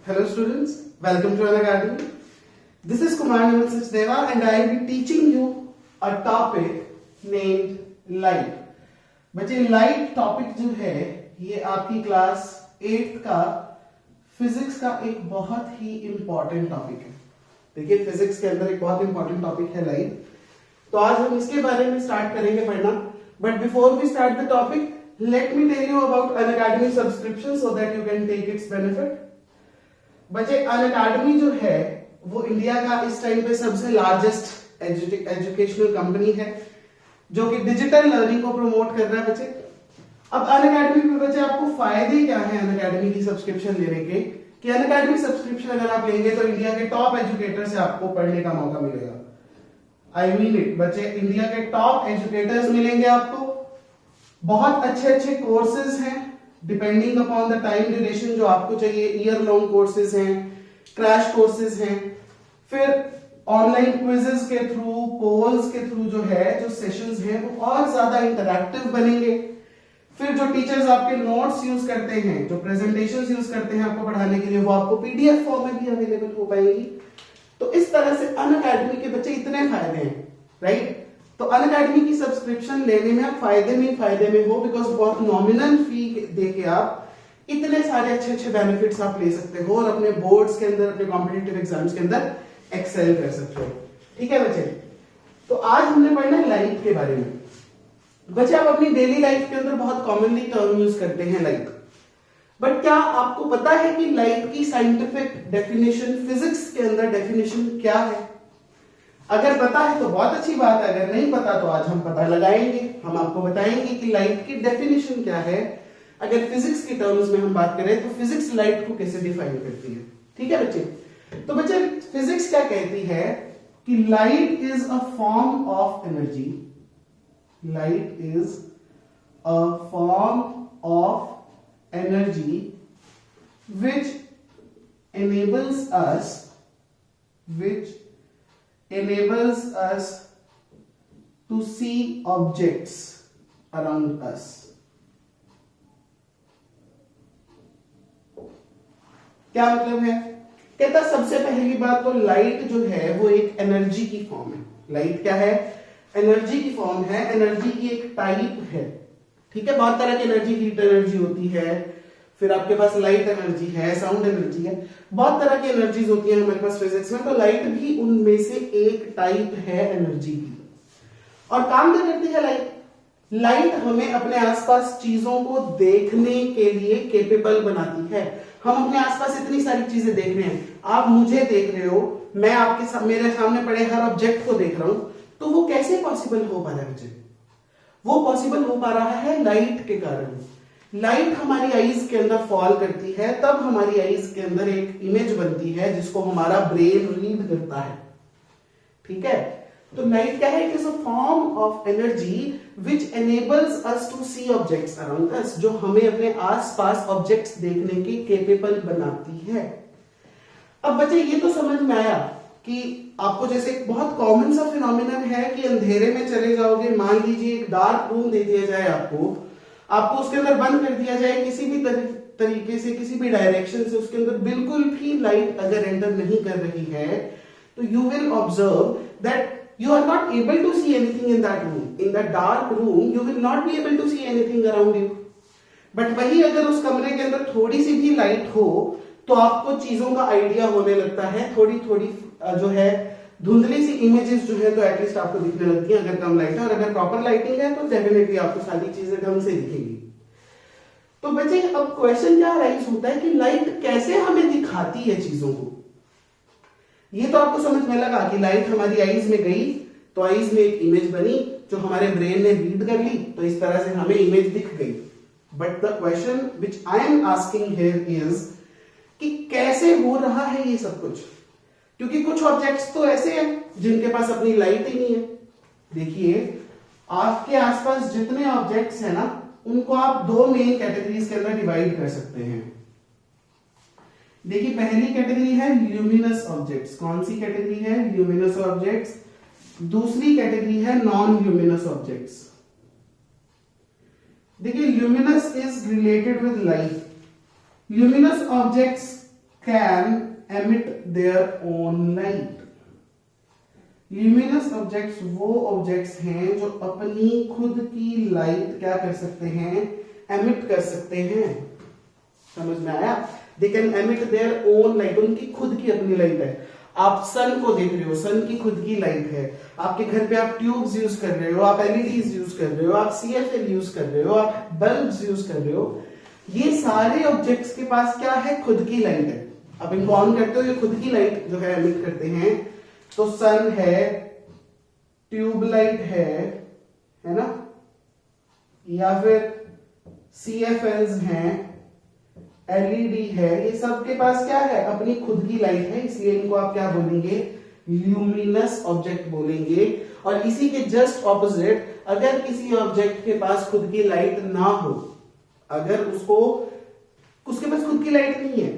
Hello students, welcome to an academy. This is Kumar Naman Sachdeva and I will be teaching you a topic named light. बच्चे light topic जो है ये आपकी class 8th का physics का एक बहुत ही इंपॉर्टेंट टॉपिक है. देखिए फिजिक्स के अंदर एक बहुत इंपॉर्टेंट टॉपिक है लाइट. तो आज हम इसके बारे में स्टार्ट करेंगे पढ़ना. But before we start the topic let me tell you about Unacademy subscription so that you can take its benefit. बच्चे Unacademy जो है वो इंडिया का इस टाइम पे सबसे लार्जेस्ट एजुकेशनल कंपनी है जो कि डिजिटल लर्निंग को प्रमोट कर रहा है. बच्चे अब Unacademy में बच्चे आपको फायदे क्या है Unacademy की सब्सक्रिप्शन लेने के कि Unacademy सब्सक्रिप्शन अगर आप लेंगे तो इंडिया के टॉप एजुकेटर से आपको पढ़ने का मौका मिलेगा. आई मीन इट बच्चे, इंडिया के टॉप एजुकेटर्स मिलेंगे आपको. बहुत अच्छे कोर्सेज हैं depending upon the time duration जो आपको चाहिए. ईयर लॉन्ग कोर्सेज हैं, क्रैश कोर्सेज हैं, फिर ऑनलाइन क्विजेस के थ्रू, पोल्स के थ्रू जो है जो सेशंस हैं वो और ज्यादा इंटरैक्टिव बनेंगे. फिर जो टीचर्स आपके नोट्स यूज करते हैं, जो प्रेजेंटेशंस यूज करते हैं आपको पढ़ाने के लिए, वो आपको पीडीएफ फॉर्म में भी अवेलेबल हो पाएंगी. तो इस तरह से अनअकैडमी के बच्चे इतने फायदे हैं, राइट. तो अनअकैडमी की सब्सक्रिप्शन लेने में आप फायदे में हो बिकॉज बहुत नॉमिनल फी देके आप इतने सारे अच्छे बेनिफिट्स आप ले सकते हो और अपने बोर्ड्स के अंदर, अपने कॉम्पिटिटिव एग्जाम्स के अंदर एक्सेल कर सकते हो. ठीक है बच्चे. तो आज हमने पढ़ना है लाइट के बारे में. बच्चे आप अपनी डेली लाइफ के अंदर बहुत कॉमनली टर्म यूज करते हैं लाइट. बट क्या आपको पता है कि लाइट की साइंटिफिक डेफिनेशन, फिजिक्स के अंदर डेफिनेशन क्या है? अगर पता है तो बहुत अच्छी बात है, अगर नहीं पता तो आज हम पता लगाएंगे. हम आपको बताएंगे कि लाइट की डेफिनेशन क्या है. अगर फिजिक्स की टर्म्स में हम बात करें तो फिजिक्स लाइट को कैसे डिफाइन करती है. ठीक है बच्चे. तो बच्चे फिजिक्स क्या कहती है कि light is a form of energy. Light is a form of energy which enables us to see objects around us. क्या मतलब है? कहता सबसे पहली बात तो लाइट जो है वो एक एनर्जी की फॉर्म है. लाइट क्या है? एनर्जी की फॉर्म है, एनर्जी की एक टाइप है. ठीक है. बहुत तरह की एनर्जी, हीट एनर्जी होती है, फिर आपके पास लाइट एनर्जी है, साउंड एनर्जी है, बहुत तरह की एनर्जीज होती है हमारे पास फिजिक्स में. तो लाइट भी उनमें से एक टाइप है एनर्जी की. और काम क्या करती है लाइट? लाइट हमें अपने आसपास चीजों को देखने के लिए केपेबल बनाती है. हम अपने आसपास इतनी सारी चीजें देख रहे हैं. आप मुझे देख रहे हो, मैं आपके मेरे सामने पड़े हर ऑब्जेक्ट को देख रहा हूं. तो वो कैसे पॉसिबल हो पा रहा है मुझे? वो पॉसिबल हो पा रहा है लाइट के कारण. लाइट हमारी आईज के अंदर फॉल करती है, तब हमारी आईज के अंदर एक इमेज बनती है जिसको हमारा ब्रेन रीड करता है. ठीक है. तो लाइट क्या है? It is a form of energy which enables us to see objects around us, जो हमें अपने आसपास ऑब्जेक्ट्स देखने के केपेबल बनाती है. अब बच्चे ये तो समझ में आया कि आपको जैसे एक बहुत कॉमन सा फिनोमिनन है कि अंधेरे में चले जाओगे, मान लीजिए एक डार्क रूम दे दिया जाए आपको उसके अंदर बंद कर दिया जाए किसी भी तरीके से, किसी भी डायरेक्शन से, उसके अंदर बिल्कुल भी लाइट अगर एंटर नहीं कर रही है तो you will observe that you are not able to see anything in that room. In that dark room you will not be able to see anything around you. But वही अगर उस कमरे के अंदर थोड़ी सी भी लाइट हो तो आपको चीजों का आइडिया होने लगता है. थोड़ी थोड़ी जो है धुंधली सी इमेजेस जो है तो एटलीस्ट आपको दिखने लगती है अगर कम लाइट है. और अगर प्रॉपर लाइटिंग है तो डेफिनेटली आपको सारी चीजें ढंग से दिखेंगी. तो बच्चे अब क्वेश्चन क्या राइज होता है कि लाइट कैसे हमें दिखाती है चीजों को. ये तो आपको समझ में लगा कि लाइट हमारी आईज में गई तो आईज में एक इमेज बनी जो हमारे ब्रेन ने रीड कर ली, तो इस तरह से हमें इमेज दिख गई. But the question which I am asking here is कि कैसे हो रहा है ये सब कुछ. क्योंकि कुछ ऑब्जेक्ट्स तो ऐसे हैं जिनके पास अपनी लाइट ही नहीं है. देखिए आपके आसपास जितने ऑब्जेक्ट्स हैं ना, उनको आप दो मेन कैटेगरीज के अंदर डिवाइड कर सकते हैं. देखिए पहली कैटेगरी है ल्यूमिनस ऑब्जेक्ट्स. कौन सी कैटेगरी है? Luminous objects. दूसरी कैटेगरी है नॉन ल्यूमिनस ऑब्जेक्ट्स. देखिए luminous is related with light. Luminous objects can emit their own light. Luminous objects वो ऑब्जेक्ट्स हैं जो अपनी खुद की लाइट क्या कर सकते हैं, एमिट कर सकते हैं। समझ में आया? They can emit their own light, उनकी खुद की अपनी लाइट है। आप सन को देख रहे हो, सन की खुद की लाइट है। आपके घर पे आप ट्यूब्स यूज कर रहे हो, आप एलईडीज यूज कर रहे हो, आप सीएफएल यूज कर रहे हो, आप बल्ब्स यूज कर रहे हो। ये सारे ऑब्जेक्ट्स के पास क्या है, खुद की लाइट है। आप इनको ऑन करते हो, ये खुद की लाइट जो है एमिट करते हैं। तो सन है, ट्यूबलाइट है ना, या फिर सीएफएल्स हैं, एलईडी है, ये सब के पास क्या है, अपनी खुद की लाइट है। इसलिए इनको आप क्या बोलेंगे, ल्यूमिनस ऑब्जेक्ट बोलेंगे। और इसी के जस्ट ऑपोजिट, अगर किसी ऑब्जेक्ट के पास खुद की लाइट ना हो, अगर उसके पास खुद की लाइट नहीं है,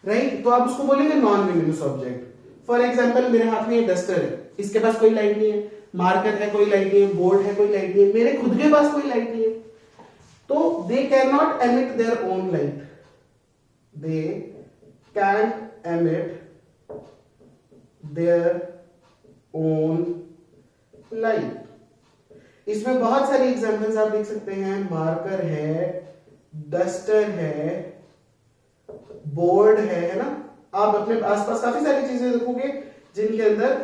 राइट, तो आप उसको बोलेंगे non luminous object. For example, मेरे हाथ में ये डस्टर है, इसके पास कोई लाइट नहीं है। मार्कर है, कोई लाइट नहीं है। बोर्ड है, कोई लाइट नहीं है। मेरे खुद के पास कोई लाइट नहीं है, तो they can not emit their own light. They can emit their own light. इसमें बहुत सारी एग्जांपल्स आप देख सकते हैं। मार्कर है, डस्टर है, बोर्ड है ना। आप अपने आसपास काफी सारी चीजें देखोगे जिनके अंदर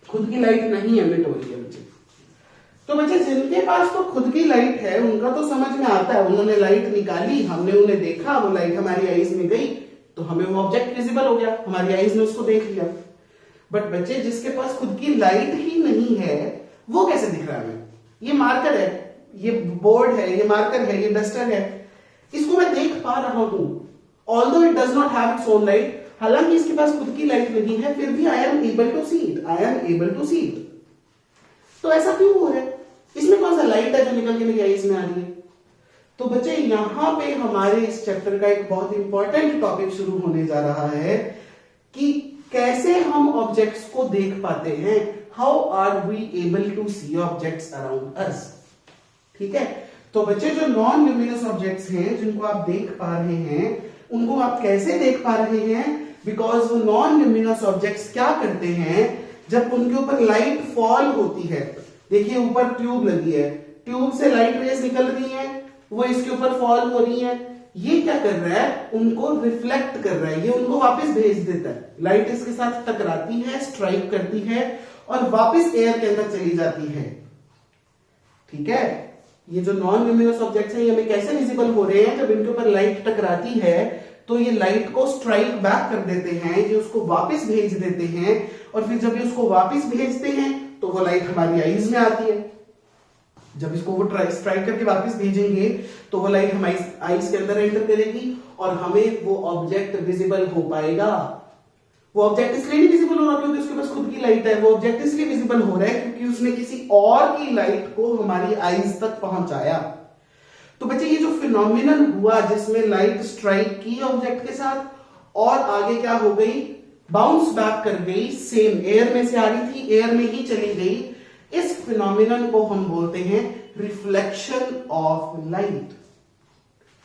खुद की लाइट नहीं एमिट हो रही है बच्चे। तो बच्चे जिनके पास तो खुद की लाइट है, उनका तो समझ में आता है, उन्होंने लाइट निकाली, हमने उन्हें देखा, वो लाइट हमारी आईज में गई, तो हमें वो ऑब्जेक्ट विजिबल हो गया, हमारी आईज ने उसको देख लिया। बट बच्चे जिसके पास खुद की लाइट ही नहीं है, वो कैसे दिख रहा है हमें? ये मार्कर है, ये बोर्ड है, ये मार्कर है, ये डस्टर है, इसको मैं देख पा रहा हूं, although it does not have its own light. हालांकि इसके पास खुद की लाइट नहीं है, फिर भी I am able to see it, I am able to see it. तो ऐसा क्यों हो रहा है? इसमें कौन सा लाइट है जो निकल के मेरी आईज में आ रही है? तो बच्चे यहां पे हमारे इस चैप्टर का एक बहुत इंपॉर्टेंट टॉपिक शुरू होने जा रहा है कि कैसे हम ऑब्जेक्ट्स को देख पाते हैं। How are we able to see objects around us. ठीक है, तो बच्चे जो नॉन ल्यूमिनस ऑब्जेक्ट्स हैं जिनको आप देख पा रहे हैं, उनको आप कैसे देख पा रहे हैं? बिकॉज वो नॉन ल्यूमिनस ऑब्जेक्ट्स क्या करते हैं, जब उनके ऊपर लाइट फॉल होती है, देखिए ऊपर ट्यूब लगी है, ट्यूब से लाइट रेज निकल रही है, वो इसके ऊपर फॉल हो रही है, ये क्या कर रहा है, उनको रिफ्लेक्ट कर रहा है, ये उनको वापस भेज देता है। लाइट इसके साथ टकराती है, स्ट्राइक करती है और वापस एयर के अंदर चली जाती है। ठीक है, ये जो नॉन ल्यूमिनस ऑब्जेक्ट्स हैं, ये हमें कैसे विजिबल हो रहे हैं? जब इनके ऊपर लाइट टकराती है तो ये लाइट को स्ट्राइक बैक कर देते हैं, ये उसको वापस भेज देते हैं, और फिर जब ये उसको वापस भेजते हैं तो वो लाइट हमारी आईज में आती है। जब इसको वो स्ट्राइक करके वापस भेजेंगे तो वो लाइट हमारी आईज के अंदर एंटर करेगी और हमें वो ऑब्जेक्ट विजिबल हो पाएगा। वो ऑब्जेक्ट इसलिए नहीं विजिबल हो रहा क्योंकि उसके पास खुद की लाइट है, वो ऑब्जेक्ट इसलिए विजिबल हो रहा है क्योंकि उसने किसी और की लाइट को हमारी आईज तक पहुंचाया। तो बच्चे ये जो फिनोमिनन हुआ जिसमें लाइट स्ट्राइक की ऑब्जेक्ट के साथ और आगे क्या हो गई, बाउंस बैक कर गई, सेम एयर में से आ रही थी, एयर में ही चली गई, इस फिनोमिनन को हम बोलते हैं रिफ्लेक्शन ऑफ लाइट।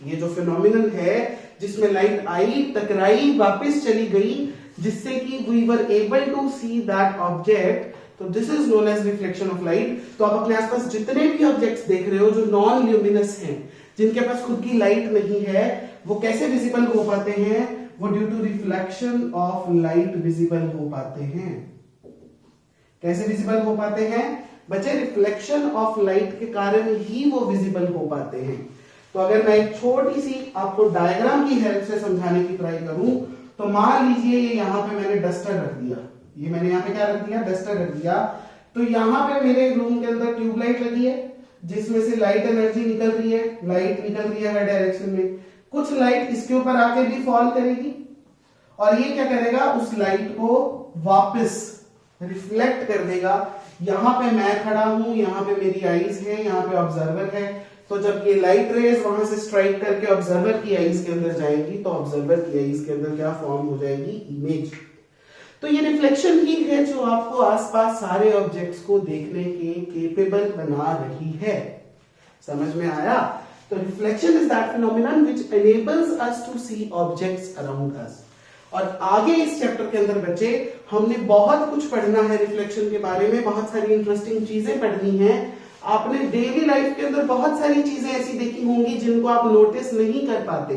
ये जो फिनोमिनन है जिसमें लाइट आई, टकराई, वापस चली गई, जिससे कि we were able to see that object, तो this is known as reflection of light. तो आप अपने आसपास जितने भी ऑब्जेक्ट्स देख रहे हो जो नॉन ल्यूमिनस हैं, जिनके पास खुद की लाइट नहीं है, वो कैसे विजिबल हो पाते हैं? वो due to reflection of light visible हो पाते हैं। कैसे विजिबल हो पाते हैं बच्चे? रिफ्लेक्शन ऑफ लाइट के कारण ही वो विजिबल हो पाते हैं। तो अगर मैं एक छोटी सी आपको डायग्राम की हेल्प से समझाने की ट्राई करूं, तो मान लीजिए ये यहां पे मैंने डस्टर रख दिया, ये मैंने यहाँ पे क्या रख दिया, डस्टर रख दिया। तो यहाँ पे मेरे रूम के अंदर ट्यूबलाइट लगी है जिसमें से लाइट एनर्जी निकल रही है, लाइट निकल रही है हर डायरेक्शन में। कुछ लाइट इसके ऊपर आके भी फॉल करेगी और ये क्या करेगा, उस लाइट को वापस रिफ्लेक्ट कर देगा। यहां पे मैं खड़ा हूं, यहाँ पे मेरी आईज है, यहाँ पे ऑब्जर्वर है। तो जब ये लाइट रेज वहां से स्ट्राइक करके ऑब्जर्वर की आईज के अंदर जाएंगी तो ऑब्जर्वर की आईज के अंदर क्या फॉर्म हो जाएगी, इमेज। तो ये रिफ्लेक्शन ही है जो आपको आसपास सारे ऑब्जेक्ट्स को देखने के केपेबल बना रही है। समझ में आया? तो reflection is that phenomenon which enables us to see objects around us। और आगे इस चैप्टर के अंदर बच्चे हमने बहुत कुछ पढ़ना है रिफ्लेक्शन के बारे में, बहुत सारी इंटरेस्टिंग चीजें पढ़नी है। आपने डेली लाइफ के अंदर बहुत सारी चीजें ऐसी देखी होंगी जिनको आप नोटिस नहीं कर पाते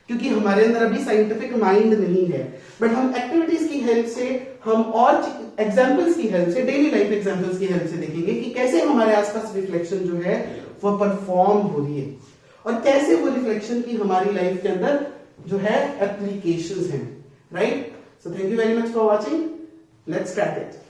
क्योंकि हमारे अंदर अभी साइंटिफिक माइंड नहीं है, बट हम एक्टिविटीज की हेल्प से, हम और एग्जांपल्स की हेल्प से, डेली लाइफ एग्जांपल्स की हेल्प से देखेंगे कि कैसे हमारे आसपास रिफ्लेक्शन जो है वो परफॉर्म हो रही है और कैसे वो रिफ्लेक्शन की हमारी लाइफ के अंदर जो है एप्लीकेशंस हैं, right? So thank you very much for watching, let's crack it.